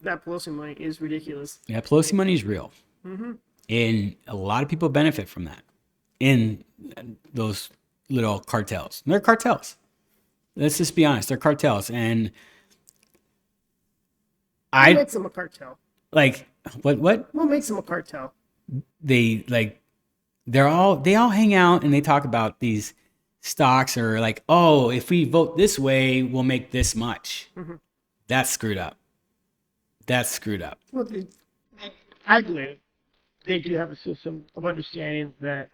that Pelosi money is ridiculous. Yeah, Pelosi money is real. Mm-hmm. And a lot of people benefit from that in those little cartels. They're cartels. Let's just be honest. They're cartels. And What makes them a cartel? like, what? What makes them a cartel? They like, they all hang out and they talk about these stocks or like, oh, if we vote this way, we'll make this much. Mm-hmm. That's screwed up. That's screwed up. Well, I believe they do have a system of understanding that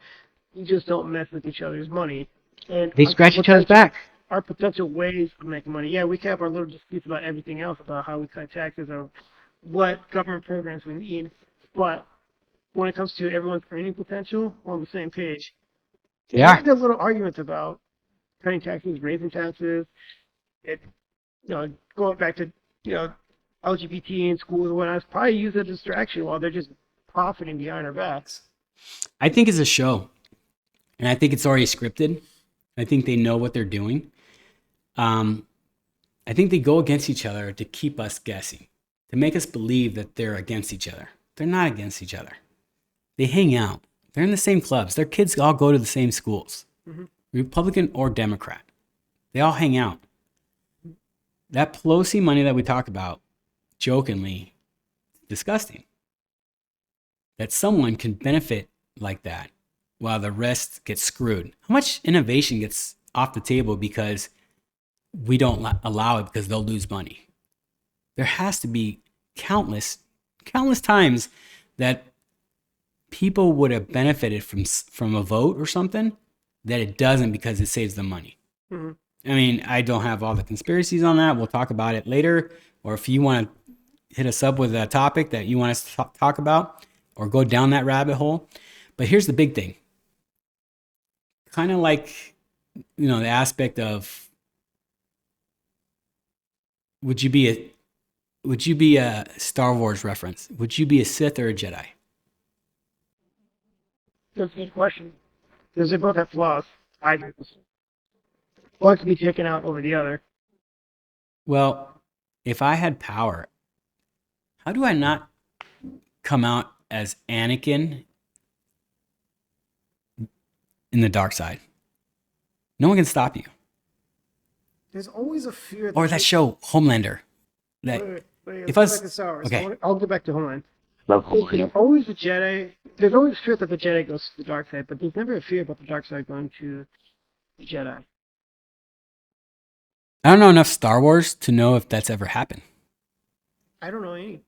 you just don't mess with each other's money. And They scratch each other's back. Our potential ways of making money. Yeah, we can have our little disputes about everything else, about how we cut taxes or what government programs we need. But when it comes to everyone's earning potential, we're on the same page. Yeah. There's little arguments about cutting taxes, raising taxes, going back to, LGBT in schools and whatnot. It's probably used as a distraction while they're just profiting behind our backs. I think it's a show. And I think it's already scripted. I think they know what they're doing. I think they go against each other to keep us guessing, to make us believe that they're against each other. They're not against each other. They hang out. They're in the same clubs. Their kids all go to the same schools, Republican or Democrat. They all hang out. That Pelosi money that we talk about, jokingly, disgusting. That someone can benefit like that while the rest gets screwed. How much innovation gets off the table because we don't allow it because they'll lose money? There has to be countless times that people would have benefited from a vote or something that it doesn't because it saves them money. Mm-hmm. I mean, I don't have all the conspiracies on that. We'll talk about it later. Or if you want to hit us up with a topic that you want us to talk about or go down that rabbit hole. But here's the big thing. Kind of like, the aspect of, would you be a Star Wars reference? Would you be a Sith or a Jedi? That's a good question. Because they both have flaws. I do. One can be taken out over the other. Well, if I had power, how do I not come out as Anakin in the dark side? No one can stop you. There's always a fear. Or that show, Homelander. That wait, if us, okay, I'll go back to Homeland. love Homelander. There's always a Jedi. There's always fear that the Jedi goes to the dark side, but there's never a fear about the dark side going to the Jedi. I don't know enough Star Wars to know if that's ever happened. I don't know any.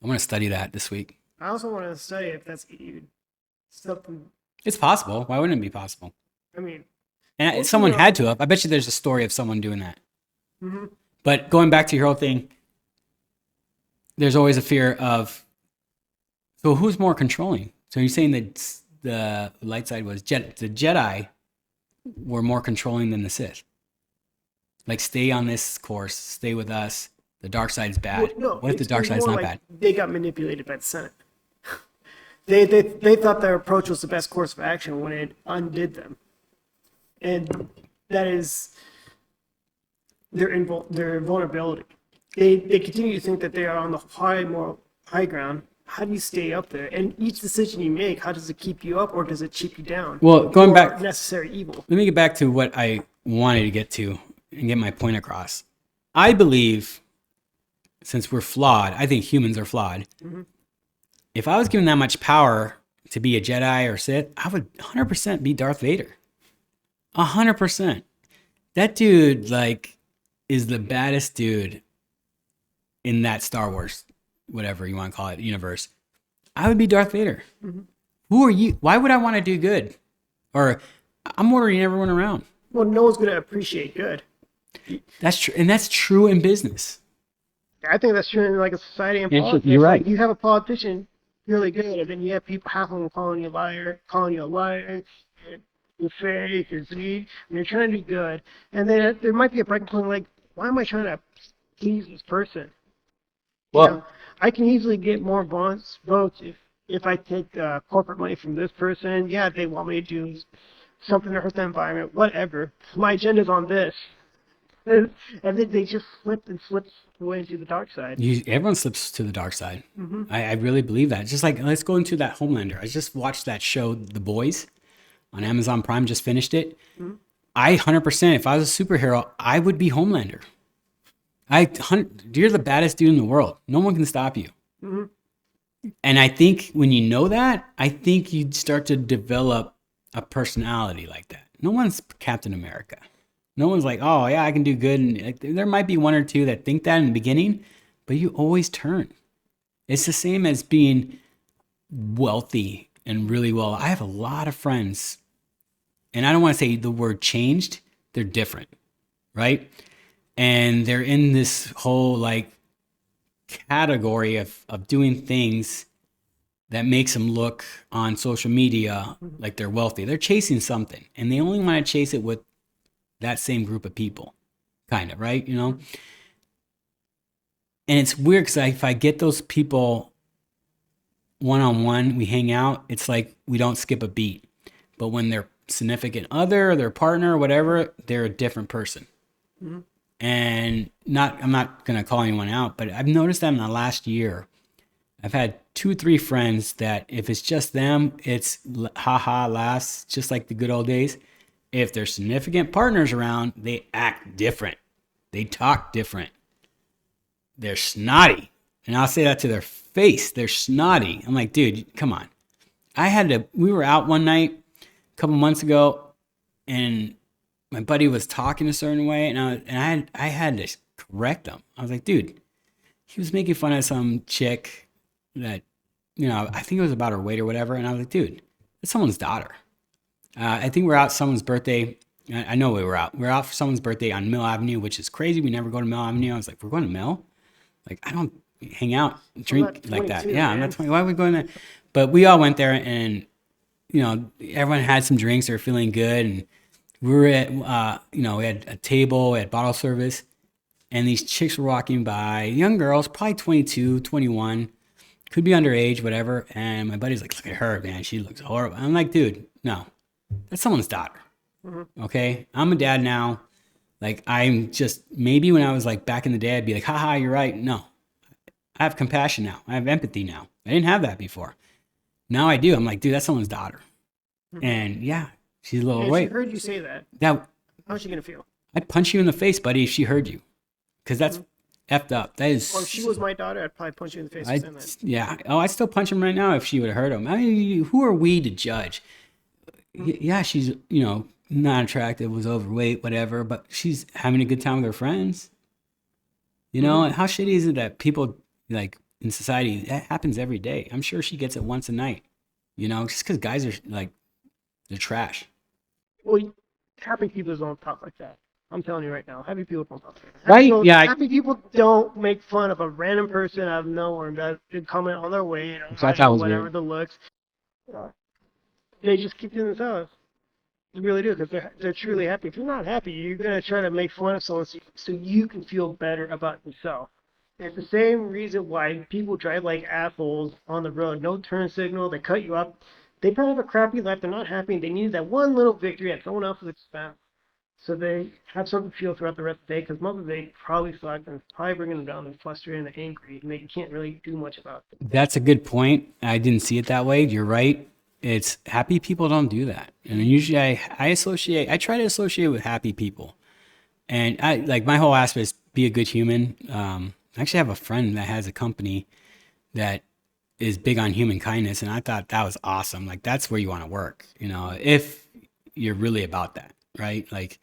I'm going to study that this week. I also want to study if that's something. It's possible. Why wouldn't it be possible? I mean, and someone had to have. I bet you there's a story of someone doing that. Mm-hmm. But going back to your whole thing, there's always a fear of, so who's more controlling? So you're saying that the light side was the Jedi were more controlling than the Sith? Like, stay on this course, stay with us. The dark side's bad. Well, no, what if the dark side's not bad? They got manipulated by the Senate. They thought their approach was the best course of action when it undid them, and that is their vulnerability. They continue to think that they are on the high ground. How do you stay up there? And each decision you make, how does it keep you up or does it keep you down? Well, going back, necessary evil. Let me get back to what I wanted to get to and get my point across. I believe, since we're flawed, I think humans are flawed. Mm-hmm. If I was given that much power to be a Jedi or Sith, I would 100% be Darth Vader. 100%. That dude, is the baddest dude in that Star Wars, whatever you want to call it, universe. I would be Darth Vader. Mm-hmm. Who are you? Why would I want to do good? Or I'm ordering everyone around. Well, no one's going to appreciate good. That's true. And that's true in business. I think that's true in a society and politics. You're right. You have a politician really good, and then you have people, half of them calling you a liar, you're fake, you're Z, and you're trying to do good. And then there might be a breaking point why am I trying to please this person? Well, I can easily get more votes if I take corporate money from this person. Yeah, they want me to do something to hurt the environment, whatever. My agenda's on this. and then they just slipped and slipped away into the dark side. Everyone slips to the dark side. I really believe that. Just like, let's go into that Homelander. I just watched that show, The Boys, on Amazon Prime. Just finished it. I 100%, if I was a superhero, I would be Homelander. You're the baddest dude in the world. No one can stop you. And I think when you know that, I think you'd start to develop a personality like that. No one's Captain America. No one's like, oh yeah, I can do good. And like, there might be one or two that think that in the beginning, but you always turn. It's the same as being wealthy and really well. I have a lot of friends, and I don't want to say the word changed. They're different, right? And they're in this whole like category of doing things that makes them look on social media like they're wealthy. They're chasing something, and they only want to chase it with that same group of people, kind of, right? You know? And it's weird because if I get those people one-on-one, we hang out, it's like we don't skip a beat. But when their significant other or their partner or whatever, they're a different person. And I'm not going to call anyone out, but I've noticed that in the last year, I've had 2 or 3 friends that if it's just them, it's haha, laughs, just like the good old days. If their significant partners around, they act different. They talk different. They're snotty. And I'll say that to their face. They're snotty. I'm like, dude, come on. We were out one night a couple months ago, and my buddy was talking a certain way, and I had to correct him. I was like, dude, he was making fun of some chick that, I think it was about her weight or whatever. And I was like, dude, that's someone's daughter. I think we're out someone's birthday. I know we were out. We're out for someone's birthday on Mill Avenue, which is crazy. We never go to Mill Avenue. I was like, we're going to Mill? Like, I don't hang out and drink like that. Yeah, I'm not 20. Why are we going there? But we all went there, and, everyone had some drinks. They were feeling good. And we were at, we had a table, we had bottle service. And these chicks were walking by, young girls, probably 22, 21, could be underage, whatever. And my buddy's like, look at her, man. She looks horrible. I'm like, dude, no. That's someone's daughter. Okay. I'm a dad now. Like, I'm just, maybe when I was like back in the day, I'd be like, haha, you're right. No, I have compassion now. I have empathy now. I didn't have that before. Now I do. I'm like, dude, that's someone's daughter. And yeah, she's a little If she heard you say that, how's she going to feel? I'd punch you in the face, buddy, if she heard you. Because that's effed up. That is. Or if she was my daughter, I'd probably punch you in the face for saying that. Yeah. Oh, I'd still punch him right now if she would have heard him. I mean, who are we to judge? Yeah, she's, not attractive, was overweight, whatever, but she's having a good time with her friends. How shitty is it that people, like, in society, that happens every day. I'm sure she gets it once a night, just because guys are, like, they're trash. Well, happy people don't talk like that. I'm telling you right now, happy people don't talk like that. Right? Yeah. Happy people don't make fun of a random person out of nowhere and comment on their weight or whatever weird. the looks. They just keep to themselves. They really do, because they're truly happy. If you're not happy, you're going to try to make fun of someone so you can feel better about yourself. It's the same reason why people drive like assholes on the road. No turn signal, they cut you up. They probably have a crappy life, they're not happy, and they need that one little victory at someone else's expense. So they have something to feel throughout the rest of the day, because most of the day probably suck, and it's probably bringing them down and frustrated and angry, and they can't really do much about it. That's a good point. I didn't see it that way. You're right. It's happy people don't do that. And usually I try to associate with happy people. And I like my whole aspect is be a good human. I actually have a friend that has a company that is big on human kindness. And I thought that was awesome. Like, that's where you want to work, if you're really about that, right? Like,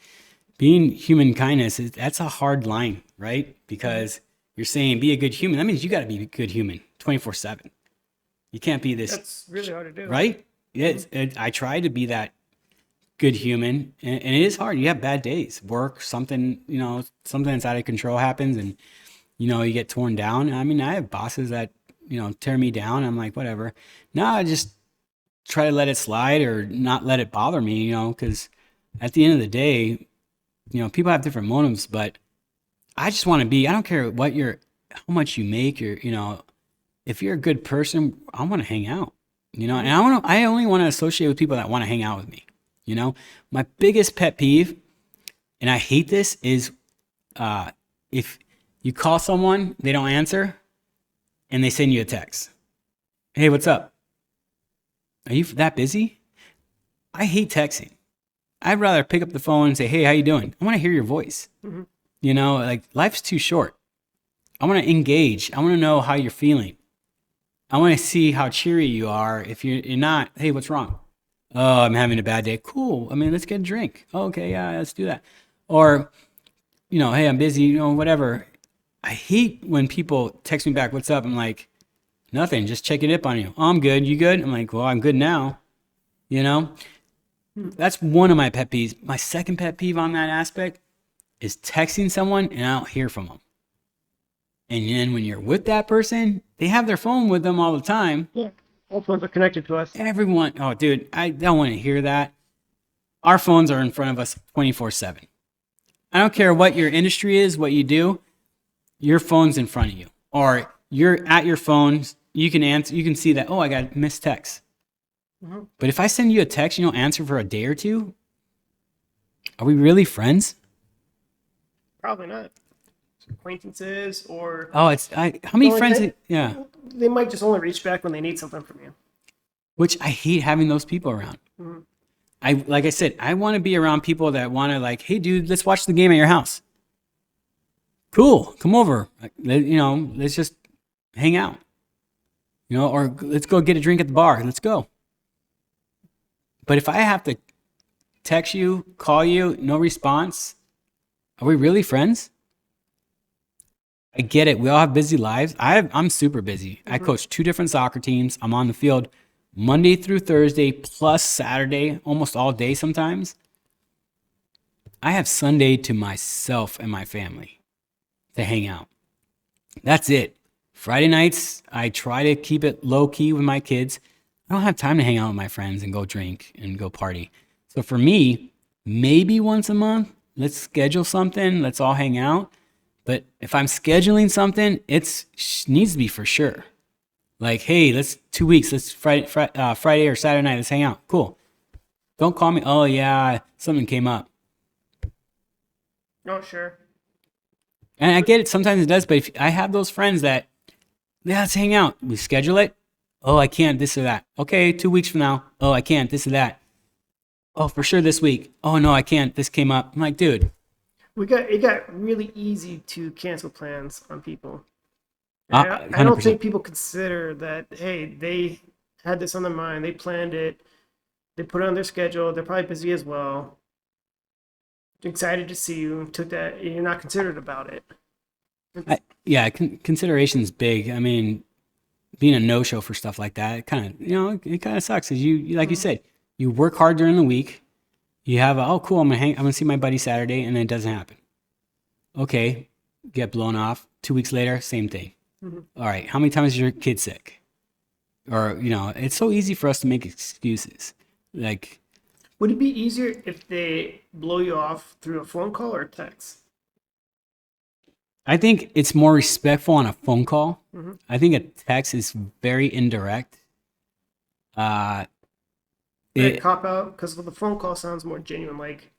being human kindness, that's a hard line, right? Because you're saying be a good human. That means you got to be a good human 24/7. You can't be this. That's really hard to do. Right? Yes, I try to be that good human, and it is hard. You have bad days, work, something that's out of control happens, and you get torn down. I mean, I have bosses that tear me down. I'm like, whatever. No, I just try to let it slide or not let it bother me. Because at the end of the day, people have different motives, but I just want to be. I don't care how much you make, if you're a good person, I want to hang out. And I only want to associate with people that want to hang out with me. My biggest pet peeve, and I hate this, is if you call someone, they don't answer, and they send you a text. Hey, what's up? Are you that busy? I hate texting. I'd rather pick up the phone and say, hey, how you doing? I want to hear your voice. Mm-hmm. You know, like life's too short. I want to engage. I want to know how you're feeling. I want to see how cheery you are. If you're not, hey, what's wrong? Oh, I'm having a bad day. Cool. I mean, let's get a drink. Oh, okay, yeah, let's do that. Or, you know, hey, I'm busy, you know, whatever. I hate when people text me back, what's up? I'm like, nothing, just checking up on you. Oh, I'm good. You good? I'm like, well, I'm good now. You know? That's one of my pet peeves. My second pet peeve on that aspect is texting someone and I don't hear from them. And then when you're with that person, they have their phone with them all the time. Yeah. All phones are connected to us. Everyone, oh, dude, I don't want to hear that. Our phones are in front of us 24/7. I don't care what your industry is, what you do, your phone's in front of you. Or you're at your phone, you can answer, you can see that, oh, I got missed text. Mm-hmm. But if I send you a text, you don't answer for a day or two, are we really friends? Probably not. Acquaintances or Oh, how many Well, friends? they- Yeah. they might just only reach back when they need something from you. Which I hate having those people around. Mm-hmm. Like I said, I want to be around people that want to like, hey, dude, let's watch the game at your house. Cool, come over. You know, let's just hang out. You know, or let's go get a drink at the bar. Let's go. But if I have to text you, call you, no response, are we really friends? I get it. We all have busy lives. I'm super busy. I coach 2 different soccer teams. I'm on the field Monday through Thursday plus Saturday, almost all day sometimes. I have Sunday to myself and my family to hang out. That's it. Friday nights, I try to keep it low key with my kids. I don't have time to hang out with my friends and go drink and go party. So for me, maybe once a month, let's schedule something. Let's all hang out. But if I'm scheduling something, it needs to be for sure. Like, hey, let's 2 weeks. Let's Friday or Saturday night. Let's hang out. Cool. Don't call me. Oh yeah, something came up. Oh, sure. And I get it. Sometimes it does. But if I have those friends that, yeah, let's hang out. We schedule it. Oh, I can't. This or that. Okay, 2 weeks from now. Oh, I can't. This or that. Oh, for sure this week. Oh no, I can't. This came up. I'm like, dude. It got really easy to cancel plans on people. I don't 100%. think people consider that, hey, they had this on their mind, they planned it, they put it on their schedule, they're probably busy as well. Excited to see you, took that, you're not considerate about it. Yeah, consideration's big. I mean, being a no-show for stuff like that, it kind of, it kind of sucks. Cause you like you said, you work hard during the week. You have oh cool, I'm gonna see my buddy Saturday, and then it doesn't happen. Okay, get blown off. 2 weeks later, same thing. All right, how many times is your kid sick? Or it's so easy for us to make excuses. Like, Would it be easier if they blow you off through a phone call or a text? I think it's more respectful on a phone call. I think a text is very indirect. Cop out because the phone call sounds more genuine. Like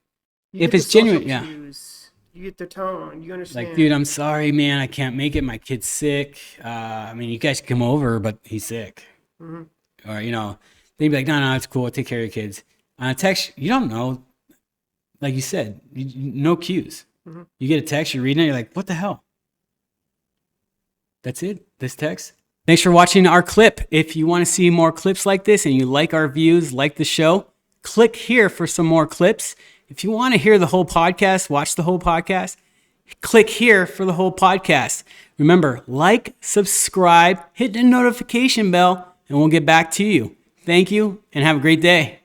you If get it's the social genuine, yeah. cues, you get their tone, you understand. Like, dude, I'm sorry, man. I can't make it. My kid's sick. I mean, you guys can come over, but he's sick. Or, they'd be like, no, it's cool. Take care of your kids. On a text, you don't know. Like you said, no cues. You get a text, you're reading it, you're like, what the hell? That's it? This text? Thanks for watching our clip. If you want to see more clips like this and you like our views, like the show, click here for some more clips. If you want to hear the whole podcast, watch the whole podcast, click here for the whole podcast. Remember, like, subscribe, hit the notification bell, and we'll get back to you. Thank you, and have a great day.